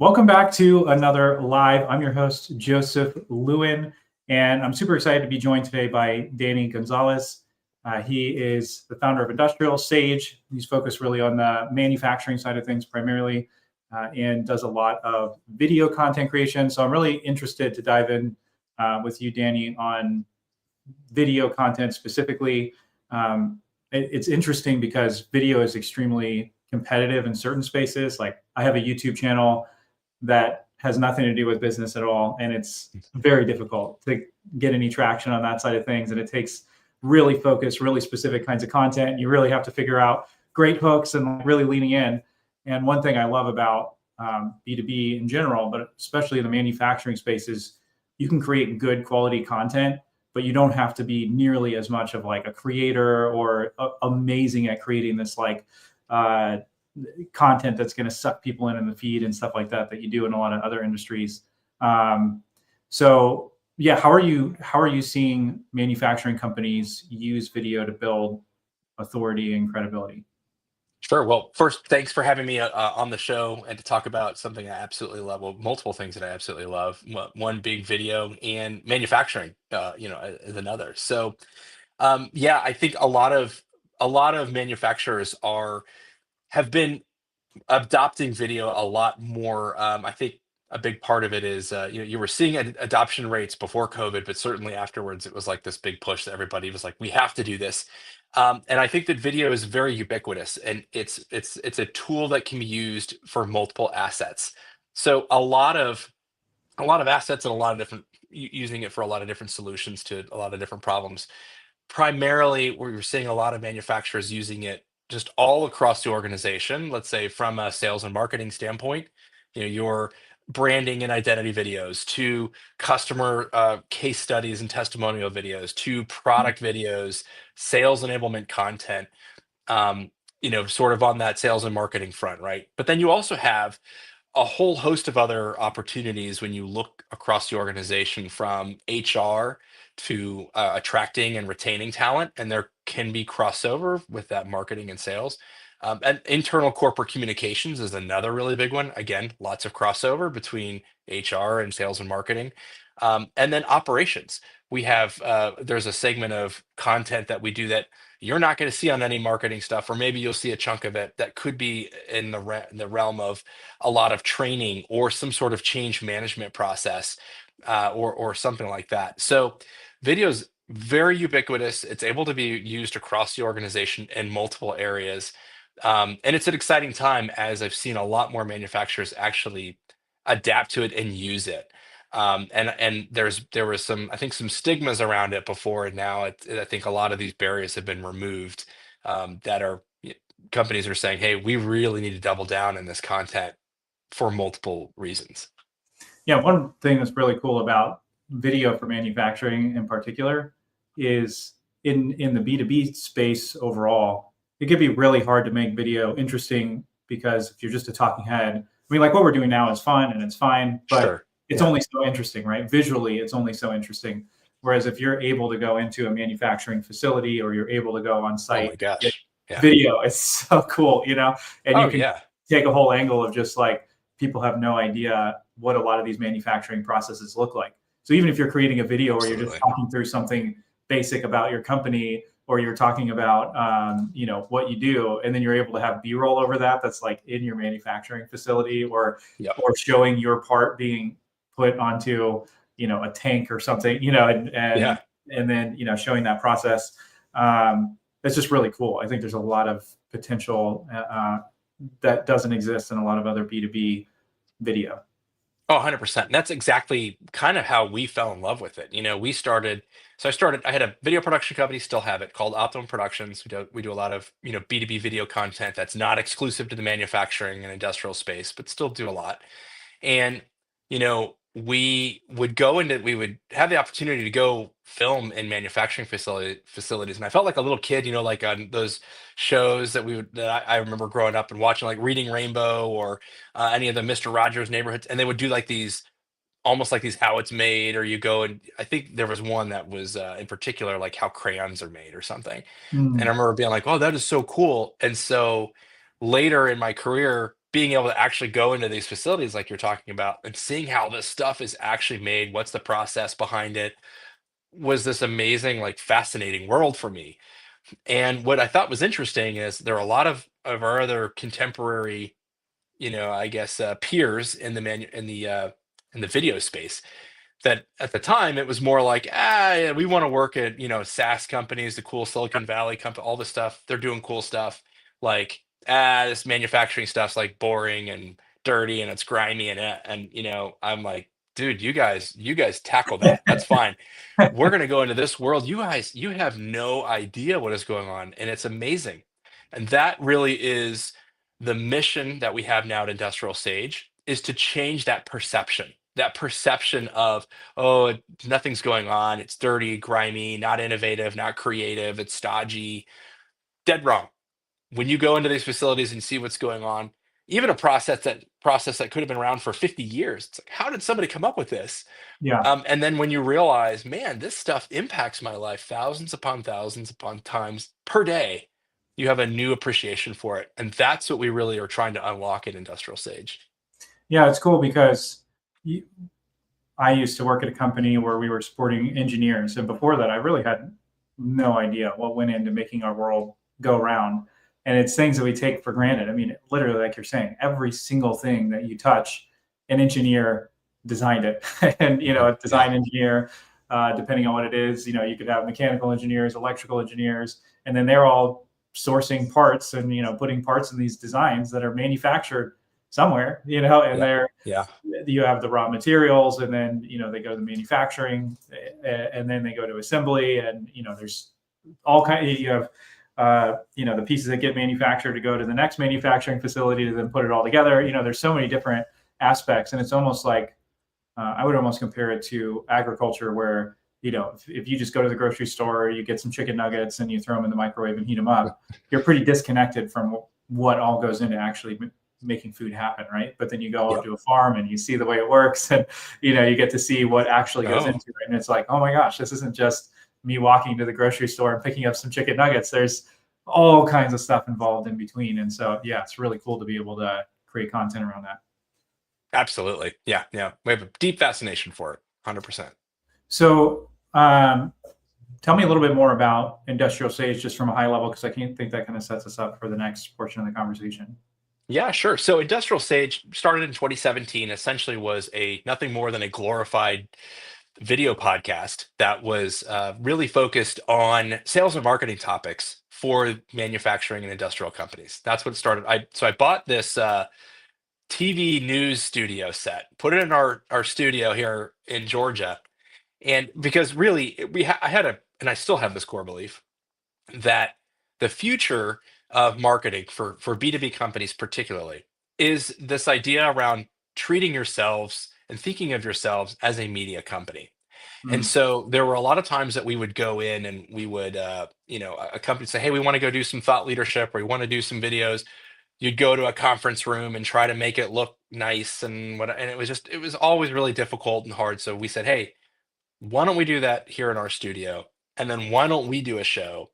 Welcome back to another live. I'm your host, Joseph Lewin, and I'm super excited to be joined today by Danny Gonzalez. He is the founder of Industrial Sage. He's focused really on the manufacturing side of things primarily, and does a lot of video content creation. So I'm really interested to dive in with you, Danny, on video content specifically. It's interesting because video is extremely competitive in certain spaces. Like I have a YouTube channel that has nothing to do with business at all. And it's very difficult to get any traction on that side of things. And it takes really focused, really specific kinds of content. You really have to figure out great hooks and really leaning in. And one thing I love about B2B in general, but especially in the manufacturing space, is you can create good quality content, but you don't have to be nearly as much of like a creator or amazing at creating this like content that's going to suck people in the feed and stuff like that you do in a lot of other industries. So yeah, how are you seeing manufacturing companies use video to build authority and credibility? Sure. Well, first, thanks for having me on the show and to talk about something I absolutely love. Well, multiple things that I absolutely love. One big video and manufacturing, is another. So, yeah, I think a lot of manufacturers have been adopting video a lot more. I think a big part of it is, you were seeing adoption rates before COVID, but certainly afterwards, it was like this big push that everybody was like, we have to do this. And I think that video is very ubiquitous, and it's a tool that can be used for multiple assets. So a lot of assets and a lot of different using it for a lot of different solutions to a lot of different problems. Primarily, we're seeing a lot of manufacturers using it just all across the organization. Let's say from a sales and marketing standpoint, your branding and identity videos to customer case studies and testimonial videos to product videos, sales enablement content, sort of on that sales and marketing front, right? But then you also have a whole host of other opportunities when you look across the organization, from HR to attracting and retaining talent, and there can be crossover with that marketing and sales. And internal corporate communications is another really big one. Again, lots of crossover between HR and sales and marketing. And then operations. There's a segment of content that we do that you're not going to see on any marketing stuff, or maybe you'll see a chunk of it that could be in the realm of a lot of training or some sort of change management process, or something like that. So video is very ubiquitous. It's able to be used across the organization in multiple areas. And it's an exciting time, as I've seen a lot more manufacturers actually adapt to it and use it. And there was some, I think, some stigmas around it before, and now I think a lot of these barriers have been removed. That are Companies are saying, hey, we really need to double down in this content for multiple reasons. Yeah, one thing that's really cool about video for manufacturing in particular is in the B2B space overall, it can be really hard to make video interesting, because if you're just a talking head, I mean, like what we're doing now is fun and it's fine, but Sure. it's Yeah. only so interesting, right? Visually, it's only so interesting. Whereas if you're able to go into a manufacturing facility, or you're able to go on Oh site, my gosh. Yeah. video, it's so cool, and you Oh can yeah. take a whole angle of just like people have no idea what a lot of these manufacturing processes look like. So even if you're creating a video where you're just Absolutely. talking through something basic about your company, or you're talking about what you do, and then you're able to have B-roll over that, that's like in your manufacturing facility, or Yep. showing your part being put onto a tank or something, Yeah. and then showing that process. It's just really cool. I think there's a lot of potential that doesn't exist in a lot of other B2B video. Oh, 100%. And that's exactly kind of how we fell in love with it. I had a video production company, still have it, called Optimum Productions. We do a lot of, B2B video content that's not exclusive to the manufacturing and industrial space, but still do a lot. And we would have the opportunity to go film in manufacturing facilities, and I felt like a little kid, like on those shows that I remember growing up and watching, like Reading Rainbow, or any of the Mr. Rogers neighborhoods, and they would do like these, almost like these how it's made, or you go, and I think there was one that was, in particular, like how crayons are made or something. And I Mm. remember being like, oh, that is so cool. And so later in my career, being able to actually go into these facilities like you're talking about and seeing how this stuff is actually made, what's the process behind it, was this amazing, like fascinating world for me. And what I thought was interesting is there are a lot of our other contemporary, I guess, peers in in the video space, that at the time it was more like, yeah, we want to work at, SaaS companies, the cool Silicon Valley company, all this stuff. They're doing cool stuff. Like, this manufacturing stuff's like boring and dirty and it's grimy and I'm like, dude, you guys tackle that. That's fine. We're going to go into this world. You have no idea what is going on, and it's amazing. And that really is the mission that we have now at Industrial Sage, is to change that perception of, oh, nothing's going on. It's dirty, grimy, not innovative, not creative. It's stodgy. Dead wrong. When you go into these facilities and see what's going on, even a process that could have been around for 50 years, it's like, how did somebody come up with this? Yeah. And then when you realize, man, this stuff impacts my life thousands upon times per day, you have a new appreciation for it. And that's what we really are trying to unlock at Industrial Sage. Yeah, it's cool because I used to work at a company where we were supporting engineers. And before that, I really had no idea what went into making our world go round. And it's things that we take for granted. I mean, literally, like you're saying, every single thing that you touch, an engineer designed it. And, a design engineer, depending on what it is, you could have mechanical engineers, electrical engineers, and then they're all sourcing parts and, putting parts in these designs that are manufactured somewhere, and they're, Yeah. you have the raw materials, and then they go to manufacturing, and then they go to assembly, and there's all kind of, you have the pieces that get manufactured to go to the next manufacturing facility to then put it all together. There's so many different aspects, and it's almost like I would almost compare it to agriculture, where if you just go to the grocery store, you get some chicken nuggets and you throw them in the microwave and heat them up, you're pretty disconnected from what all goes into actually making food happen, right? But then you go to a farm and you see the way it works, and you get to see what actually goes into it, and it's like, oh my gosh, this isn't just me walking to the grocery store and picking up some chicken nuggets. There's all kinds of stuff involved in between, and so it's really cool to be able to create content around that. Absolutely. Yeah. We have a deep fascination for it. 100%. So tell me a little bit more about Industrial Sage, just from a high level, because I think that kind of sets us up for the next portion of the conversation. Yeah, sure. So Industrial Sage started in 2017, essentially was nothing more than a glorified video podcast that was really focused on sales and marketing topics for manufacturing and industrial companies. That's what it started. I bought this TV news studio set, put it in our studio here in Georgia, and because really I had and I still have this core belief that the future of marketing for B2B companies particularly is this idea around treating yourselves and thinking of yourselves as a media company. And so there were a lot of times that we would go in and we would, a company say, hey, we want to go do some thought leadership, or we want to do some videos. You'd go to a conference room and try to make it look nice and it was always really difficult and hard. So we said, hey, why don't we do that here in our studio? And then why don't we do a show?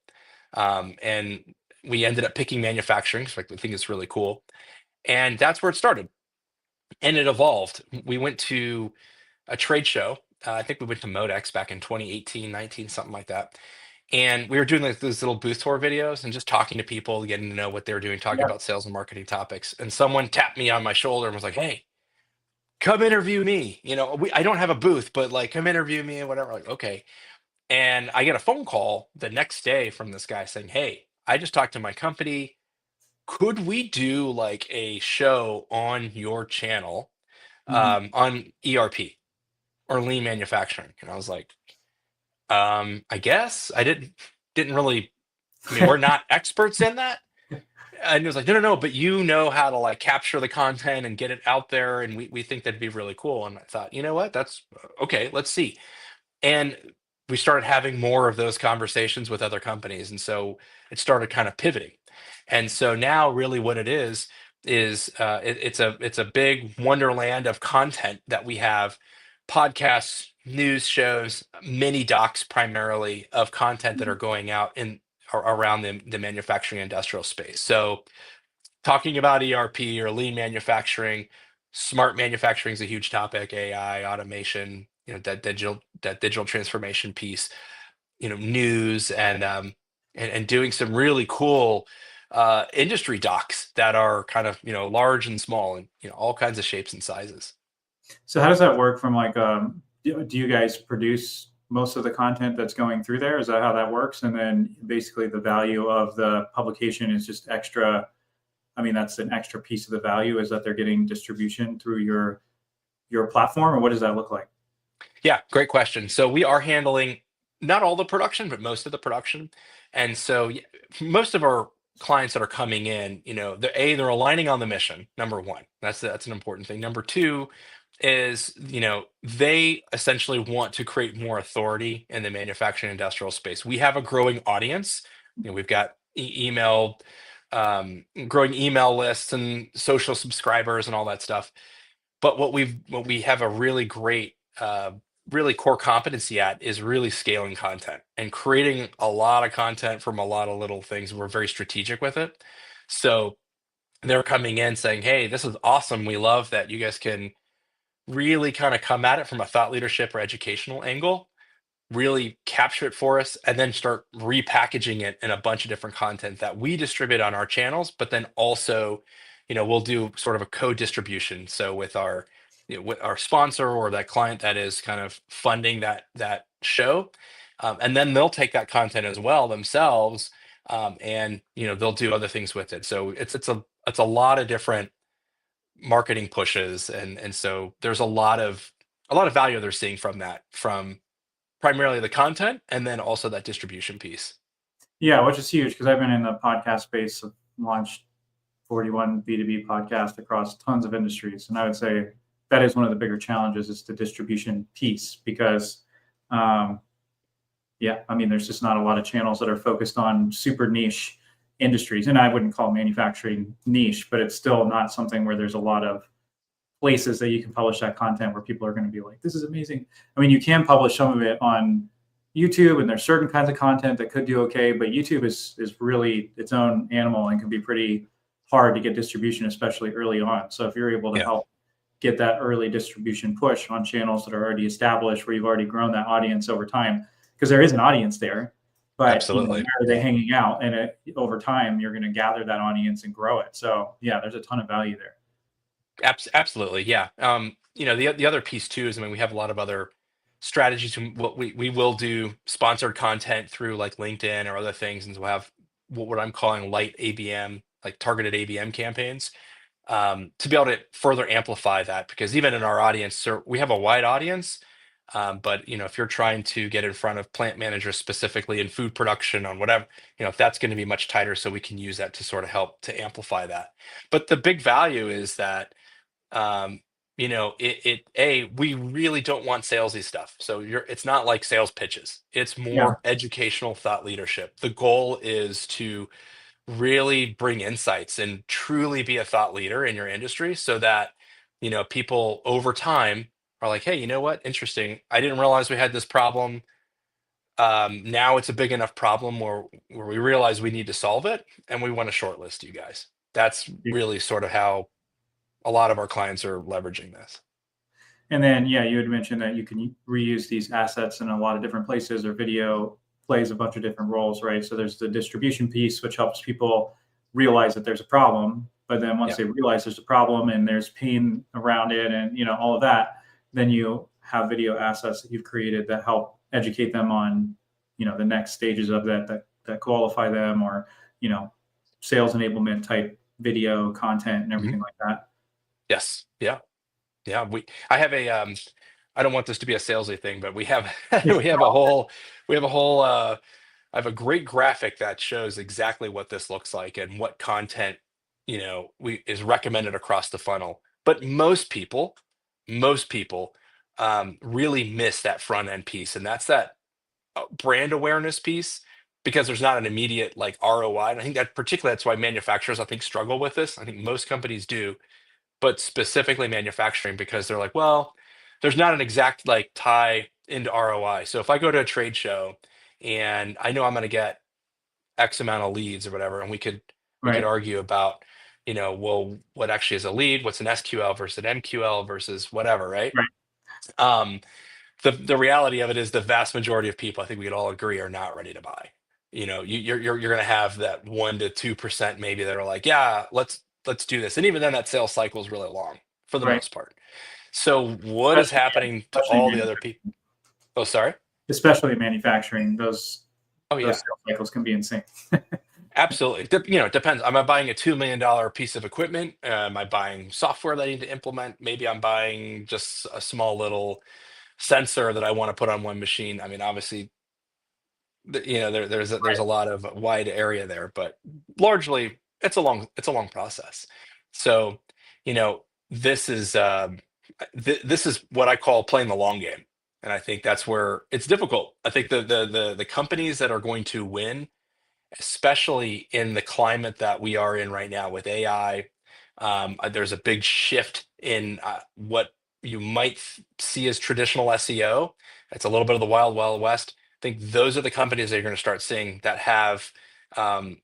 And we ended up picking manufacturing, so I think it's really cool. And that's where it started. And it evolved. We went to a trade show. I think we went to Modex back in 2018, 19, something like that. And we were doing like those little booth tour videos and just talking to people, getting to know what they were doing, talking about sales and marketing topics. And someone tapped me on my shoulder and was like, hey, come interview me. I don't have a booth, but like, come interview me and whatever. Like, okay. And I get a phone call the next day from this guy saying, hey, I just talked to my company. Could we do like a show on your channel on ERP or lean manufacturing? And I was like, I guess. I didn't really, I mean, we're not experts in that. And he was like, no, but you know how to like capture the content and get it out there. And we think that'd be really cool. And I thought, you know what, that's okay, let's see. And we started having more of those conversations with other companies. And so it started kind of pivoting. And so now really what it is it's a big wonderland of content that we have: podcasts, news shows, mini docs primarily of content that are going out in around the manufacturing industrial space. So talking about ERP or lean manufacturing, smart manufacturing is a huge topic, AI, automation, that digital transformation piece, news and doing some really cool industry docs that are kind of, large and small and, all kinds of shapes and sizes. So how does that work from like, do you guys produce most of the content that's going through there? Is that how that works? And then basically the value of the publication is just extra. I mean, that's an extra piece of the value is that they're getting distribution through your platform, or what does that look like? Yeah, great question. So we are handling not all the production, but most of the production. And so most of our clients that are coming in, they're aligning on the mission. Number one, that's an important thing. Number two is, they essentially want to create more authority in the manufacturing industrial space. We have a growing audience. We've got growing email lists and social subscribers and all that stuff. But what we have a really great, really core competency at is really scaling content and creating a lot of content from a lot of little things. We're very strategic with it. So they're coming in saying, "Hey, this is awesome. We love that you guys can really kind of come at it from a thought leadership or educational angle, really capture it for us, and then start repackaging it in a bunch of different content that we distribute on our channels, but then also, we'll do sort of a co-distribution. So with our sponsor or that client that is kind of funding that show, and then they'll take that content as well themselves, and they'll do other things with it. So it's a lot of different marketing pushes, and so there's a lot of value they're seeing from that, from primarily the content and then also that distribution piece. Yeah, which is huge because I've been in the podcast space, launched 41 B2B podcasts across tons of industries. And I would say that is one of the bigger challenges is the distribution piece because, yeah, I mean, there's just not a lot of channels that are focused on super niche industries. And I wouldn't call manufacturing niche, but it's still not something where there's a lot of places that you can publish that content where people are going to be like, this is amazing. I mean, you can publish some of it on YouTube and there's certain kinds of content that could do okay, but YouTube is really its own animal and can be pretty hard to get distribution, especially early on. So if you're able to Yeah, help get that early distribution push on channels that are already established, where you've already grown that audience over time, because there is an audience there, but where absolutely. are they Yeah. hanging out? And over time, you're going to gather that audience and grow it. So yeah, there's a ton of value there. Absolutely, yeah. The other piece too is, I mean, we have a lot of other strategies. And what we will do sponsored content through like LinkedIn or other things, and we'll have what I'm calling light ABM, like targeted ABM campaigns, to be able to further amplify that. Because even in our audience, so we have a wide audience, but if you're trying to get in front of plant managers specifically in food production on whatever, that's going to be much tighter. So we can use that to sort of help to amplify that. But the big value is that, um we really don't want salesy stuff. So it's not like sales pitches, it's Yeah. more educational thought leadership. The goal is to really bring insights and truly be a thought leader in your industry, so that people over time are like, hey, you know what, interesting, I didn't realize we had this problem. Now it's a big enough problem where we realize we need to solve it, and we want to shortlist you guys. That's really sort of how a lot of our clients are leveraging this. And then, yeah, you had mentioned that you can reuse these assets in a lot of different places, or video plays a bunch of different roles, right? So there's the distribution piece, which helps people realize that there's a problem. But then once Yeah. they realize there's a problem and there's pain around it and, all of that, then you have video assets that you've created that help educate them on, the next stages of that qualify them, or, sales enablement type video content and Mhm. everything like that. Yes. Yeah. Yeah. I have I don't want this to be a salesy thing, but we have, we have a whole, we have a whole, I have a great graphic that shows exactly what this looks like and what content, we is recommended across the funnel. But most people, really miss that front end piece. And that's that brand awareness piece, because there's not an immediate like ROI. And I think that particularly that's why manufacturers, I think, struggle with this. I think most companies do, but specifically manufacturing, because they're like, well, there's not an exact like tie into ROI. So if I go to a trade show and I know I'm going to get X amount of leads or whatever, and we could Right. argue about, well, what actually is a lead? What's an SQL versus an MQL versus whatever, right? Right. Um, the reality of it is the vast majority of people, I think we could all agree, are not ready to buy. You're going to have that 1 to 2% maybe that are like, yeah, let's do this, and even then, that sales cycle is really long for the Right. most part. So what is Especially, happening to especially all the other people? Oh, sorry. especially in manufacturing, Oh those yeah, sales cycles can be insane. absolutely. It depends. Am I buying a $2 million piece of equipment? Am I buying software that I need to implement? Maybe I'm buying just a small little sensor that I want to put on one machine. I mean, obviously, there's a lot of wide area there, but largely it's a long process. So, you know, this is this is what I call playing the long game, and I think that's where it's difficult. I think the companies that are going to win, especially in the climate that we are in right now with AI. There's a big shift in what you might see as traditional SEO. It's a little bit of the wild, wild west. I think those are the companies that you're going to start seeing that have um,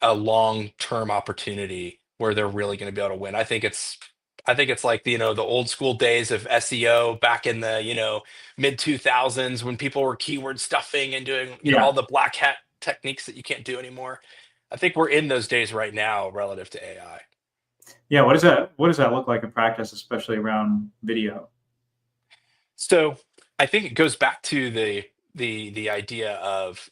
a long-term opportunity where they're really going to be able to win. I think it's like the old school days of SEO back in the mid 2000s when people were keyword stuffing and doing Yeah. all the black hat techniques that you can't do anymore. I think we're in those days right now relative to AI. Yeah. What does that look like in practice, especially around video? So I think it goes back to the idea of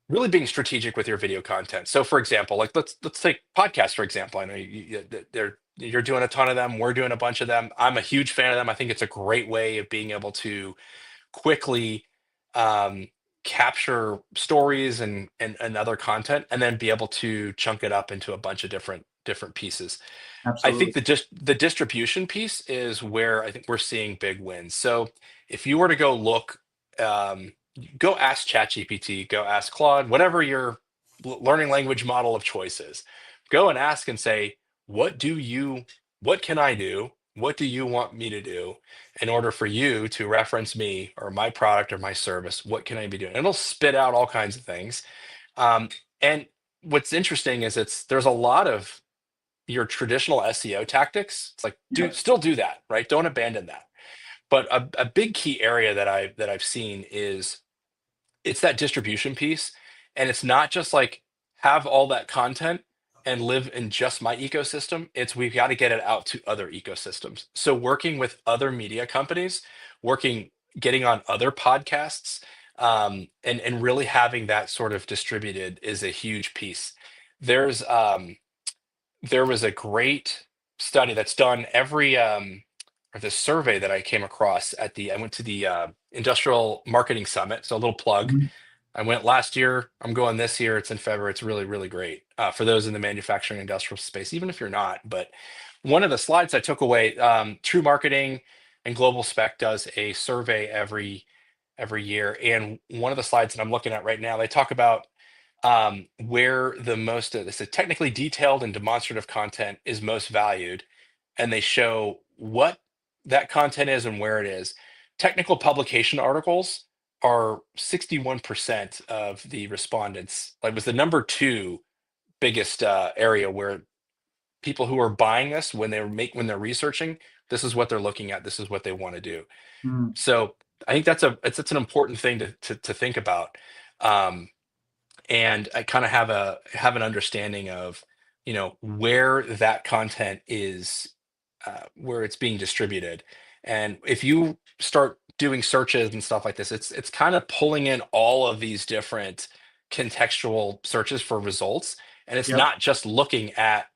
really being strategic with your video content. So, for example, like let's take podcasts for example. I know you're doing a ton of them. We're doing a bunch of them. I'm a huge fan of them. I think it's a great way of being able to quickly um, capture stories and other content, and then be able to chunk it up into a bunch of different pieces. I think Absolutely. the distribution piece is where I think we're seeing big wins. So if you were to go look, go ask ChatGPT, go ask Claude, whatever your learning language model of choice is, go and ask and say, what do you, what can I do? What do you want me to do in order for you to reference me or my product or my service? What can I be doing? And it'll spit out all kinds of things. And what's interesting is there's a lot of your traditional SEO tactics. It's like Yeah. still do that, right? Don't abandon that. But a big key area that I've seen is it's that distribution piece, and it's not just like have all that content and live in just my ecosystem. It's we've got to get it out to other ecosystems. So working with other media companies, working getting on other podcasts, and really having that sort of distributed is a huge piece. There's there was a great study that's done every or the survey that I came across I went to the industrial marketing summit. So a little plug. Mhm. I went last year. I'm going this year. It's in February. It's really, really great for those in the manufacturing industrial space, even if you're not. But one of the slides I took away, True Marketing and Global Spec does a survey every year. And one of the slides that I'm looking at right now, they talk about where the most this is technically detailed and demonstrative content is most valued, and they show what that content is and where it is. Technical publication articles are 61% of the respondents. Like was the number two biggest area where people who are buying this when they're researching, this is what they're looking at. This is what they want to do. Mm. So I think that's an important thing to think about. Um, and I kind of have an understanding of where that content is, where it's being distributed. And if you start doing searches and stuff like this, it's kind of pulling in all of these different contextual searches for results, and it's Yep. not just looking at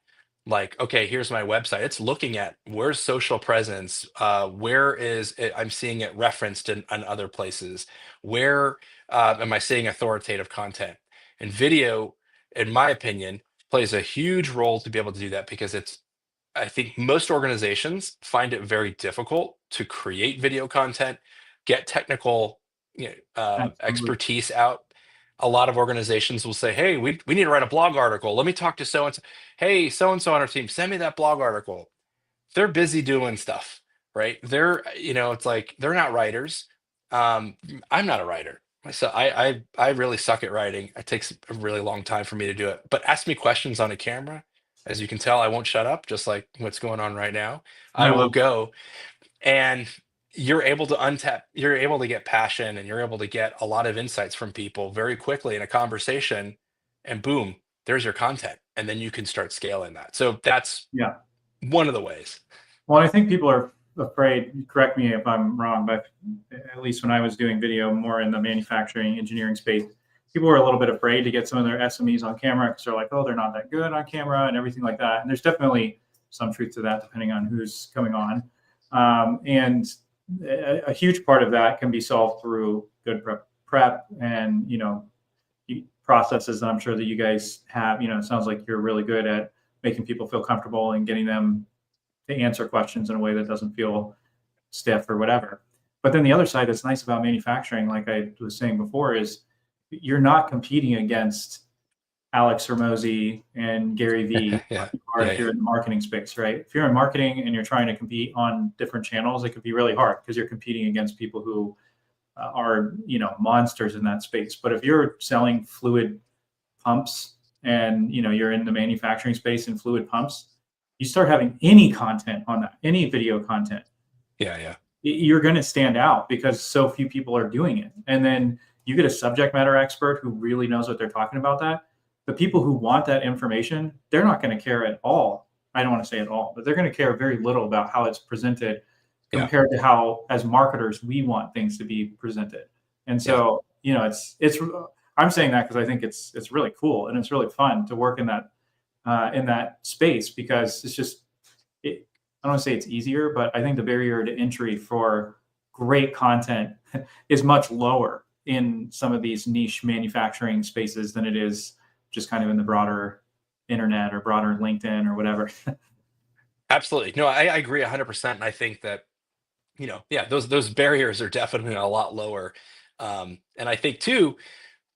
like, okay, here's my website. It's looking at where's social presence, where is it, I'm seeing it referenced in other places, where am I seeing authoritative content. And video, in my opinion, plays a huge role to be able to do that because I think most organizations find it very difficult to create video content, get technical Absolutely. expertise out. A lot of organizations will say, hey, we need to write a blog article. Let me talk to so and so. Hey, so and so on our team, send me that blog article. They're busy doing stuff, right? It's like they're not writers. Um, I'm not a writer. So I really suck at writing. It takes a really long time for me to do it. But ask me questions on a camera. as you can tell, I won't shut up, just like what's going on right now. I I will love go, and you're able to untap, you're able to get passion, and you're able to get a lot of insights from people very quickly in a conversation, and boom, there's your content. And then you can start scaling that. So that's yeah. one of the ways. Well, I think people are afraid, correct me if I'm wrong, but at least when I was doing video more in the manufacturing engineering space, people were a little bit afraid to get some of their SMEs on camera because they're like, oh, they're not that good on camera and everything like that. And there's definitely some truth to that depending on who's coming on. And a huge part of that can be solved through good prep and, processes that I'm sure that you guys have. It sounds like you're really good at making people feel comfortable and getting them to answer questions in a way that doesn't feel stiff or whatever. But then the other side that's nice about manufacturing, like I was saying before, is you're not competing against Alex Hermosi and Gary Vee Yeah. like you are Yeah. if you're Yeah. in the marketing space, right? If you're in marketing and you're trying to compete on different channels, it could be really hard because you're competing against people who are, monsters in that space. But if you're selling fluid pumps and you're in the manufacturing space in fluid pumps, you start having any content on that, any video content, Yeah. Yeah. you're going to stand out because so few people are doing it. And then you get a subject matter expert who really knows what they're talking about. That the people who want that information, they're not going to care at all. I don't want to say at all, but they're going to care very little about how it's presented Yeah. compared to how, as marketers, we want things to be presented. And Yeah. so, it's I'm saying that because I think it's really cool and it's really fun to work in that space because it's just I don't want to say it's easier, but I think the barrier to entry for great content is much lower in some of these niche manufacturing spaces than it is just kind of in the broader internet or broader LinkedIn or whatever. Absolutely. No, I agree 100%. And I think that, yeah, those barriers are definitely a lot lower. And I think too,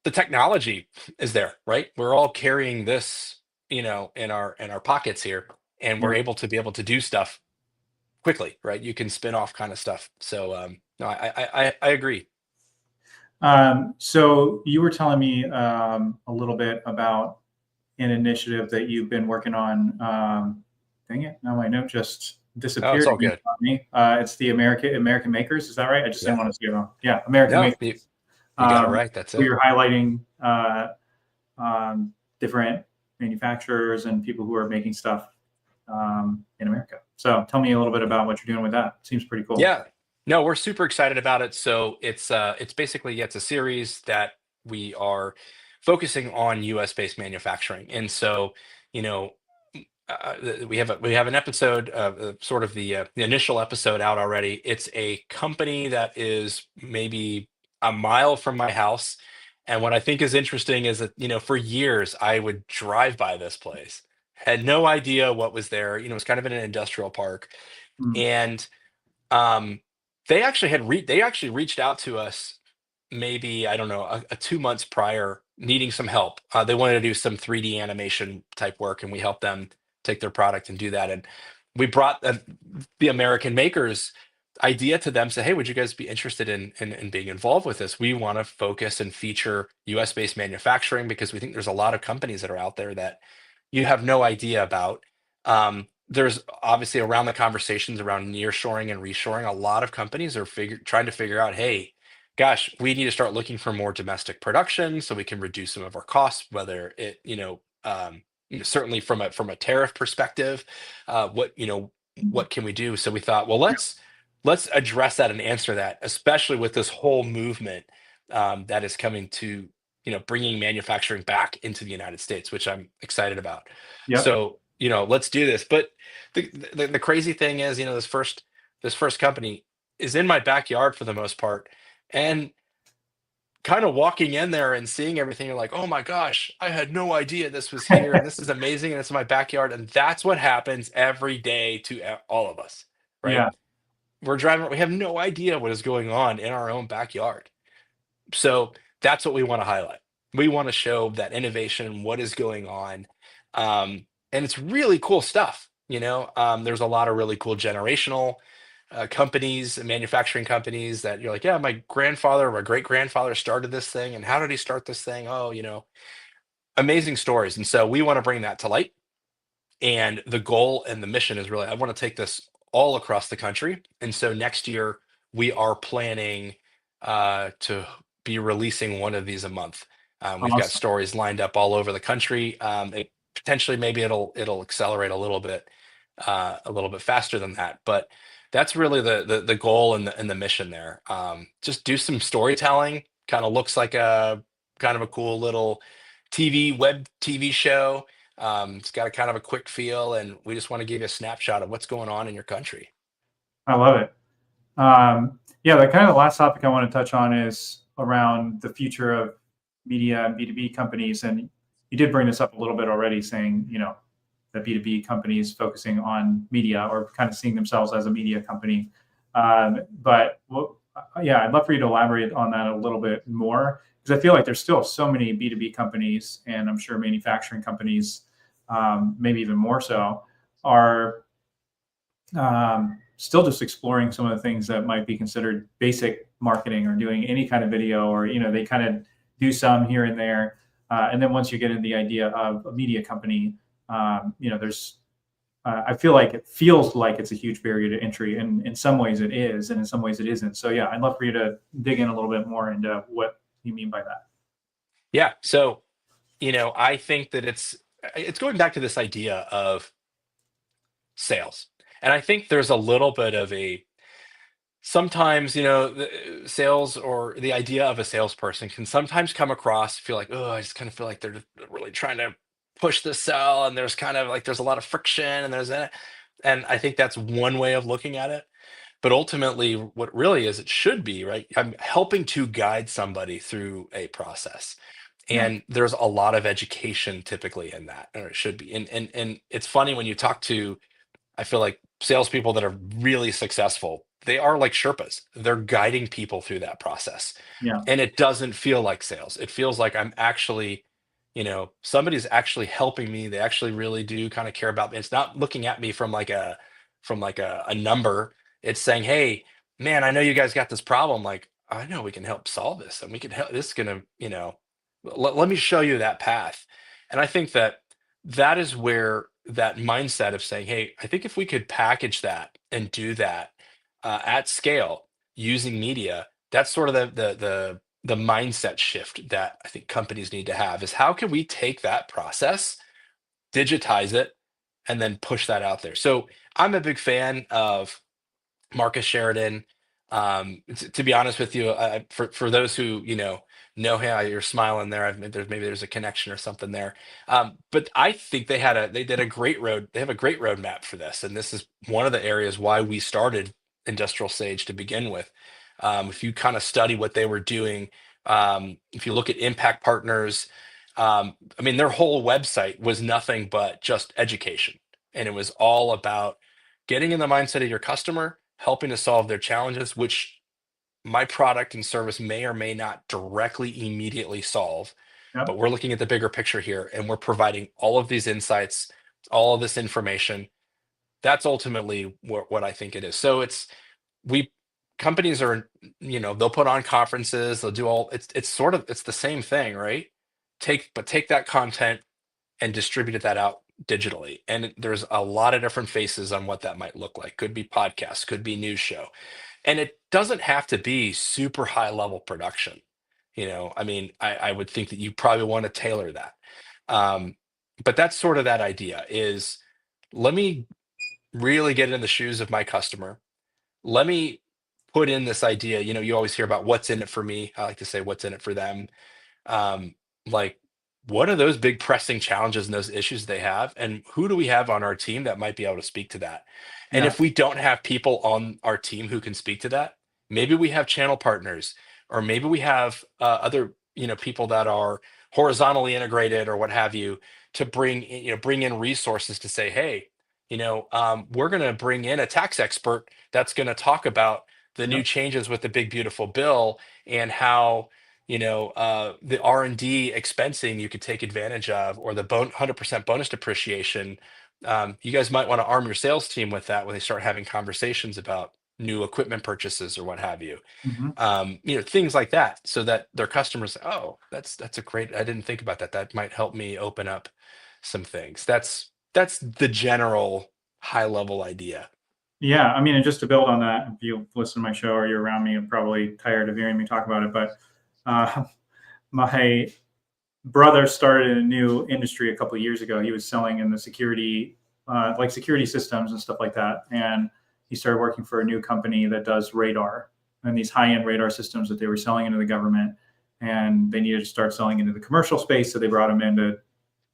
the technology is there, right? We're all carrying this, in our pockets here, and we're Yeah. able to do stuff quickly, right? You can spin off kind of stuff. So no, I agree. So you were telling me a little bit about an initiative that you've been working on. Dang it! Now my note just Oh, it's disappeared all again good. on me. It's the American Makers. Is that right? I just didn't Yeah. want to see it wrong. Yeah, American No, Makers. you got it right. That's Where it. you're highlighting different manufacturers and people who are making stuff in America. So tell me a little bit about what you're doing with that. Seems pretty cool. Yeah. No, we're super excited about it. So it's basically, yeah, it's a series that we are focusing on US based manufacturing. And so, you know, we have an episode, sort of the initial episode out already. It's a company that is maybe a mile from my house. And what I think is interesting is that, for years I would drive by this place, had no idea what was there. It's kind of in an industrial park. Mm. And um, they actually reached out to us, maybe, I don't know, 2 months prior, needing some help. They wanted to do some 3D animation type work, and we helped them take their product and do that. And we brought the American Makers idea to them. Say, hey, would you guys be interested in being involved with this? We want to focus and feature US based manufacturing because we think there's a lot of companies that are out there that you have no idea about. There's obviously, around the conversations around nearshoring and reshoring, a lot of companies are trying to figure out, hey, gosh, we need to start looking for more domestic production so we can reduce some of our costs, whether it, certainly from a tariff perspective, what can we do? So we thought, well, let's address that and answer that, especially with this whole movement that is coming to, bringing manufacturing back into the United States, which I'm excited about. Yep. So, let's do this. But the crazy thing is, this first company is in my backyard for the most part, and kind of walking in there and seeing everything, you're like, oh my gosh, I had no idea this was here, and this is amazing, and it's in my backyard. And that's what happens every day to all of us, right? Yeah. We're driving, we have no idea what is going on in our own backyard. So that's what we want to highlight. We want to show that innovation, what is going on. And it's really cool stuff. There's a lot of really cool generational companies and manufacturing companies that you're like, yeah, my grandfather or my great grandfather started this thing. And how did he start this thing? Oh, amazing stories. And so we want to bring that to light. And the goal and the mission is really, I want to take this all across the country. And so next year, we are planning to be releasing one of these a month. We've got Awesome. stories lined up all over the country. Potentially, maybe it'll accelerate a little bit faster than that. But that's really the goal and the mission there. Just do some storytelling. Kind of looks like a kind of a cool little web TV show. It's got a kind of a quick feel, and we just want to give you a snapshot of what's going on in your country. I love it. Yeah, the kind of the last topic I want to touch on is around the future of media and B2B companies. And you did bring this up a little bit already, saying, the B2B companies focusing on media or kind of seeing themselves as a media company. But yeah, I'd love for you to elaborate on that a little bit more, because I feel like there's still so many B2B companies, and I'm sure manufacturing companies, maybe even more so, are still just exploring some of the things that might be considered basic marketing, or doing any kind of video, or they kind of do some here and there, and then once you get into the idea of a media company, there's I feel like it feels like it's a huge barrier to entry, and in some ways it is, and in some ways it isn't. So yeah, I'd love for you to dig in a little bit more into what you mean by that. Yeah. So, I think that it's going back to this idea of sales. And I think there's a little bit of a sometimes, the sales, or the idea of a salesperson, can sometimes come across, feel like, oh, I just kind of feel like they're just really trying to push the sell, and there's kind of like there's a lot of friction, and and I think that's one way of looking at it. But ultimately, what really is, it should be, right? I'm helping to guide somebody through a process. Yeah, And there's a lot of education typically in that, or it should be. And it's funny when you talk to, I feel like, salespeople that are really successful, they are like Sherpas. They're guiding people through that process. yeah, And it doesn't feel like sales. It feels like I'm actually, somebody's actually helping me. They actually really do kind of care about me. It's not looking at me from like a number. It's saying, hey, man, I know you guys got this problem. Like, I know we can help solve this, and we can help. This is gonna, let me show you that path. And I think that that is where that mindset of saying, hey, I think if we could package that and do that at scale using media, that's sort of the mindset shift that I think companies need to have, is how can we take that process, digitize it, and then push that out there. So I'm a big fan of Marcus Sheridan. To be honest with you, for those who know him, you're smiling there. Maybe there's a connection or something there. But I think they did a great road. They have a great roadmap for this, and this is one of the areas why we started Industrial Sage to begin with. If you kind of study what they were doing, if you look at Impact Partners, I mean, their whole website was nothing but just education, and it was all about getting in the mindset of your customer, helping to solve their challenges, which my product and service may or may not directly immediately solve. yep. But we're looking at the bigger picture here, and we're providing all of these insights, all of this information. That's ultimately what I think it is. So we companies are, they'll put on conferences, they'll do all, it's the same thing, right? Take that content and distributed that out digitally. And there's a lot of different faces on what that might look like. Could be podcasts, could be news show. And it doesn't have to be super high level production. I mean, I would think that you probably want to tailor that. Um, but that's sort of that idea is, let me really get in the shoes of my customer. Let me put in this idea. You always hear about what's in it for me. I like to say what's in it for them. um, like, what are those big pressing challenges and those issues they have, and who do we have on our team that might be able to speak to that? And Yeah, if we don't have people on our team who can speak to that, maybe we have channel partners, or maybe we have other people that are horizontally integrated or what have you, to bring in resources to say, hey, we're going to bring in a tax expert that's going to talk about the new yep. changes with the big beautiful bill, and how the R&D expensing you could take advantage of, or the 100% bonus depreciation. You guys might want to arm your sales team with that when they start having conversations about new equipment purchases or what have you. Hmm. Things like that, so that their customers, oh, that's a great, I didn't think about that. That might help me open up some things. that's the general high level idea. Yeah, I mean, and just to build on that, if you listen to my show or you're around me, you're probably tired of hearing me talk about it. But uh, my brother started a new industry a couple of years ago. He was selling in the security, like security systems and stuff like that. And he started working for a new company that does radar and these high-end radar systems that they were selling into the government. And they needed to start selling into the commercial space. So they brought him in to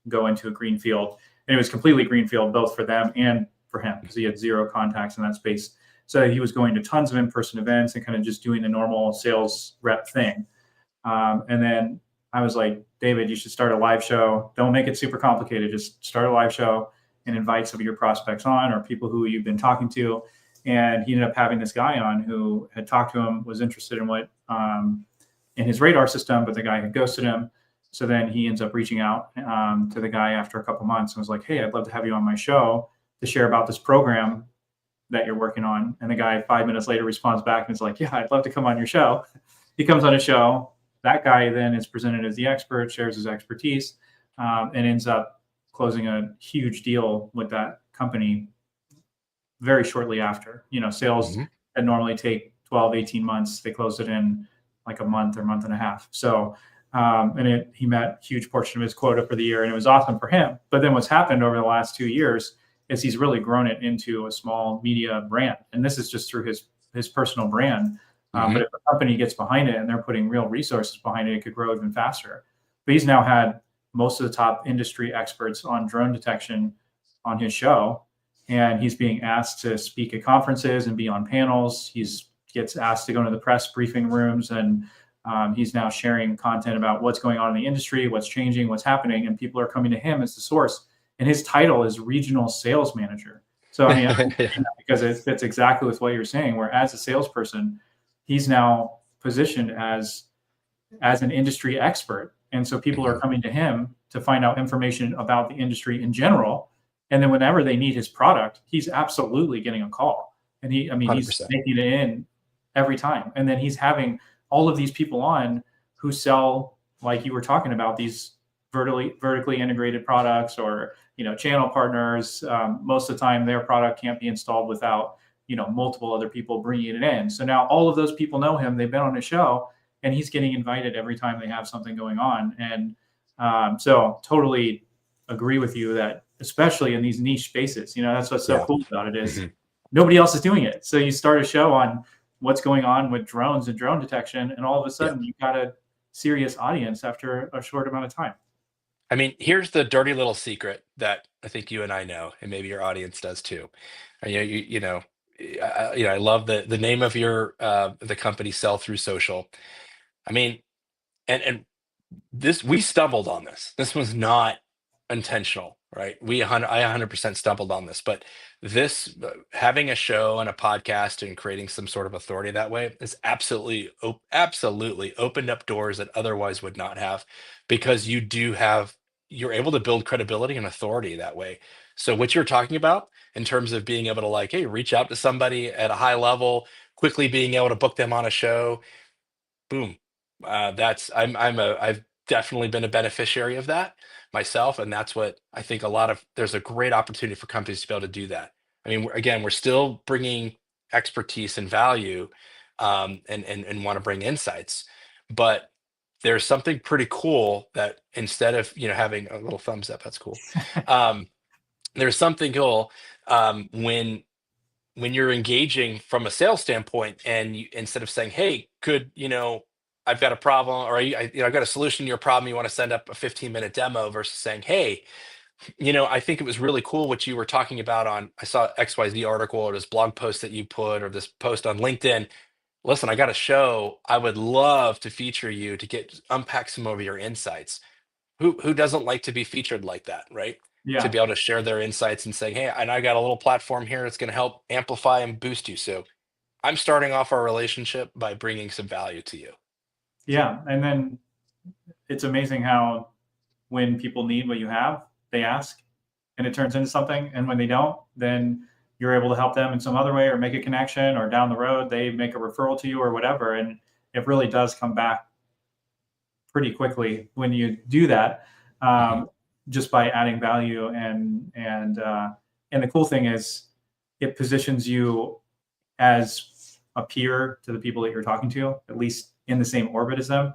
go into a greenfield. And it was completely greenfield, both for them and for him, because he had zero contacts in that space. So he was going to tons of in-person events and kind of just doing the normal sales rep thing. And then I was like, David, you should start a live show. Don't make it super complicated. Just start a live show and invite some of your prospects on or people who you've been talking to. And he ended up having this guy on who had talked to him, was interested in what in his radar system, but the guy had ghosted him. So then he ends up reaching out to the guy after a couple months and was like, hey, I'd love to have you on my show to share about this program that you're working on. And the guy 5 minutes later responds back and is like, yeah, I'd love to come on your show. He comes on a show. That guy then is presented as the expert, shares his expertise, and ends up closing a huge deal with that company very shortly after. Sales that normally take 12, 18 months, they closed it in like a month or month and a half. So, he met a huge portion of his quota for the year, and it was awesome for him. But then what's happened over the last 2 years is he's really grown it into a small media brand. And this is just through his personal brand. But if a company gets behind it and they're putting real resources behind it, it could grow even faster. But he's now had most of the top industry experts on drone detection on his show. And he's being asked to speak at conferences and be on panels. Gets asked to go into the press briefing rooms, and he's now sharing content about what's going on in the industry, what's changing, what's happening. And people are coming to him as the source. And his title is regional sales manager. So, I mean, because it fits exactly with what you're saying, where as a salesperson, he's now positioned as an industry expert. And so people are coming to him to find out information about the industry in general. And then whenever they need his product, he's absolutely getting a call. And he's 100%. making it in every time. And then he's having all of these people on who sell, like you were talking about, these vertically integrated products or, channel partners. Most of the time their product can't be installed without, multiple other people bringing it in. So now all of those people know him. They've been on his show, and he's getting invited every time they have something going on. And so totally agree with you that, especially in these niche spaces, that's what's so cool about it is nobody else is doing it. So you start a show on what's going on with drones and drone detection, and all of a sudden you've got a serious audience after a short amount of time. I mean, here's the dirty little secret that I think you and I know, and maybe your audience does too. I love the name of your the company, Sell Through Social. I mean, and this, we stumbled on this. This was not intentional, right? I 100% stumbled on this, but this having a show and a podcast and creating some sort of authority that way is absolutely opened up doors that otherwise would not have, because you're able to build credibility and authority that way. So what you're talking about in terms of being able to, like, hey, reach out to somebody at a high level, quickly being able to book them on a show, boom. That's I've definitely been a beneficiary of that myself, and that's what I think there's a great opportunity for companies to be able to do that. I mean, again, we're still bringing expertise and value, and want to bring insights, but there's something pretty cool that, instead of having a little thumbs up, that's cool. Um, there's something cool when you're engaging from a sales standpoint, and instead of saying, hey, I've got a problem, or I've got a solution to your problem, you want to send up a 15-minute demo, versus saying, hey, I think it was really cool what you were talking about I saw XYZ article, or this blog post that you put, or this post on LinkedIn. Listen, I got a show. I would love to feature you to unpack some of your insights. Who doesn't like to be featured like that, right? To Yeah. be able to share their insights and say, hey, and I got a little platform here that's going to help amplify and boost you. So I'm starting off our relationship by bringing some value to you. Yeah. And then it's amazing how when people need what you have, they ask and it turns into something. And when they don't, then you're able to help them in some other way or make a connection, or down the road, they make a referral to you or whatever. And it really does come back pretty quickly when you do that. just by adding value. And the cool thing is it positions you as a peer to the people that you're talking to, at least in the same orbit as them.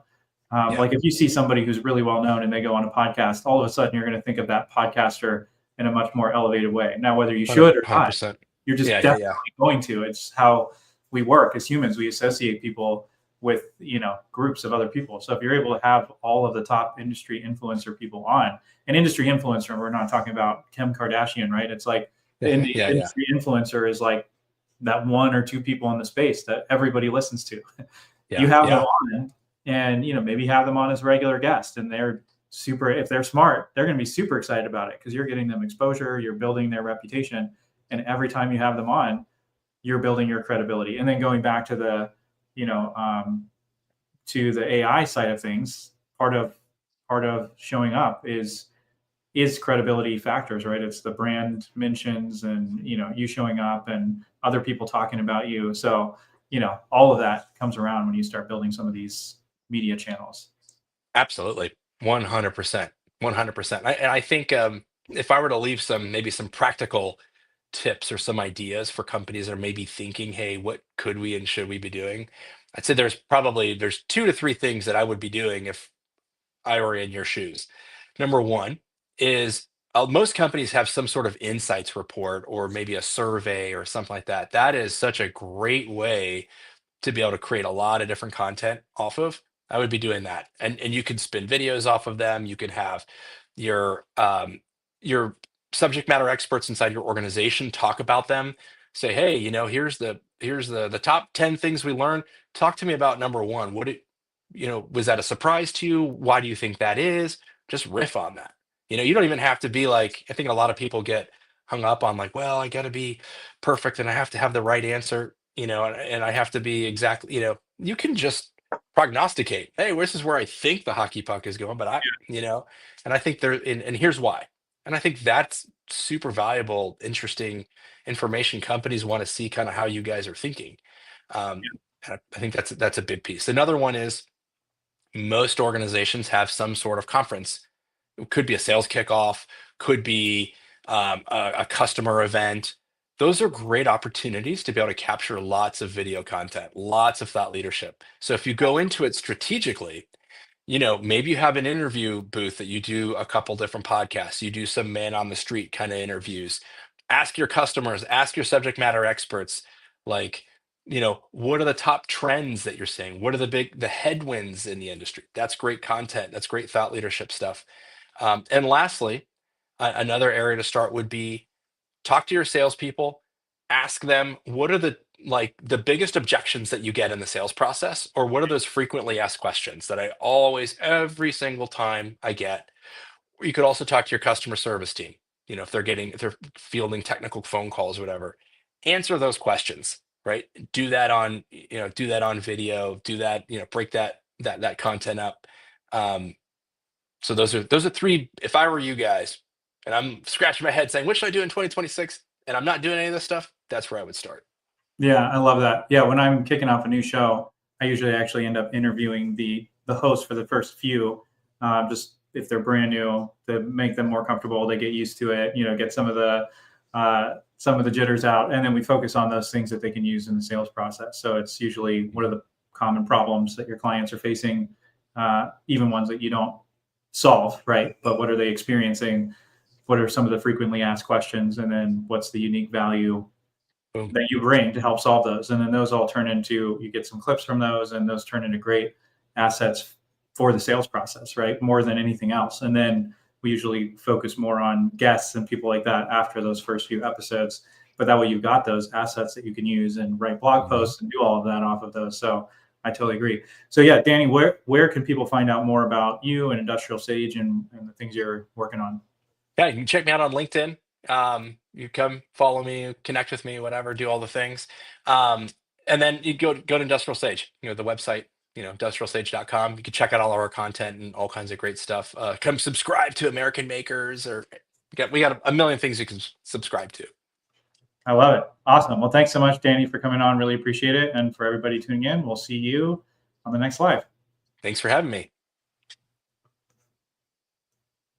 Like if you see somebody who's really well known and they go on a podcast, all of a sudden you're going to think of that podcaster in a much more elevated way. Now, whether you should or not, 100%. you're just Yeah, definitely going to. It's how we work as humans. We associate people with, groups of other people. So if you're able to have all of the top industry influencer people on, an industry influencer, we're not talking about Kim Kardashian, right? It's like the industry influencer is like that one or two people in the space that everybody listens to. You have them on, and maybe have them on as a regular guest, and they're super, if they're smart, they're going to be super excited about it because you're getting them exposure, you're building their reputation, and every time you have them on, you're building your credibility. And then going back to the to the AI side of things, part of showing up is credibility factors, right? It's the brand mentions and you showing up and other people talking about you. So all of that comes around when you start building some of these media channels. Absolutely. 100%. 100%. And I think if I were to leave maybe some practical tips or some ideas for companies that are maybe thinking, hey, what could we and should we be doing? I'd say there's 2 to 3 things that I would be doing if I were in your shoes. Number one is most companies have some sort of insights report or maybe a survey or something like that. That is such a great way to be able to create a lot of different content off of. I would be doing that. And you could spin videos off of them. You could have your subject matter experts inside your organization talk about them. Say, hey, here's the top 10 things we learned. Talk to me about number one. Was that a surprise to you? Why do you think that is? Just riff on that. You don't even have to be like, I think a lot of people get hung up on like, well, I got to be perfect and I have to have the right answer, and I have to be exactly, you can just prognosticate. Hey, this is where I think the hockey puck is going, but and I think and here's why. And I think that's super valuable, interesting information. Companies want to see kind of how you guys are thinking. And I think that's a big piece. Another one is most organizations have some sort of conference. It could be a sales kickoff, could be a customer event. Those are great opportunities to be able to capture lots of video content, lots of thought leadership. So if you go into it strategically, maybe you have an interview booth that you do a couple different podcasts, you do some man on the street kind of interviews. Ask your customers, ask your subject matter experts, like, what are the top trends that you're seeing? What are the headwinds in the industry? That's great content. That's great thought leadership stuff. And lastly, another area to start would be talk to your salespeople, ask them what are the biggest objections that you get in the sales process, or what are those frequently asked questions that I always, every single time I get. Or you could also talk to your customer service team, if they're fielding technical phone calls or whatever. Answer those questions, right? Do that on video, do that, break that content up. So those are 3. If I were you guys, and I'm scratching my head saying, what should I do in 2026? And I'm not doing any of this stuff, that's where I would start. Yeah, I love that. Yeah, when I'm kicking off a new show, I usually actually end up interviewing the host for the first few, just if they're brand new, to make them more comfortable, they get used to it, get some of the jitters out, and then we focus on those things that they can use in the sales process. So it's usually what are the common problems that your clients are facing, even ones that you don't solve, right? But what are they experiencing? What are some of the frequently asked questions? And then what's the unique value Boom. that you bring to help solve those? And then those all turn into, you get some clips from those, and those turn into great assets for the sales process, right? More than anything else. And then we usually focus more on guests and people like that after those first few episodes. But that way you've got those assets that you can use and write blog posts and do all of that off of those. So I totally agree. So yeah, Danny, where can people find out more about you and Industrial Sage and the things you're working on? Yeah, you can check me out on LinkedIn. You come follow me, connect with me, whatever, do all the things. And then you go to Industrial Sage, the website, industrialsage.com. You can check out all of our content and all kinds of great stuff. Come subscribe to American Makers, or we got a million things you can subscribe to. I love it. Awesome. Well, thanks so much, Danny, for coming on. Really appreciate it. And for everybody tuning in, we'll see you on the next live. Thanks for having me.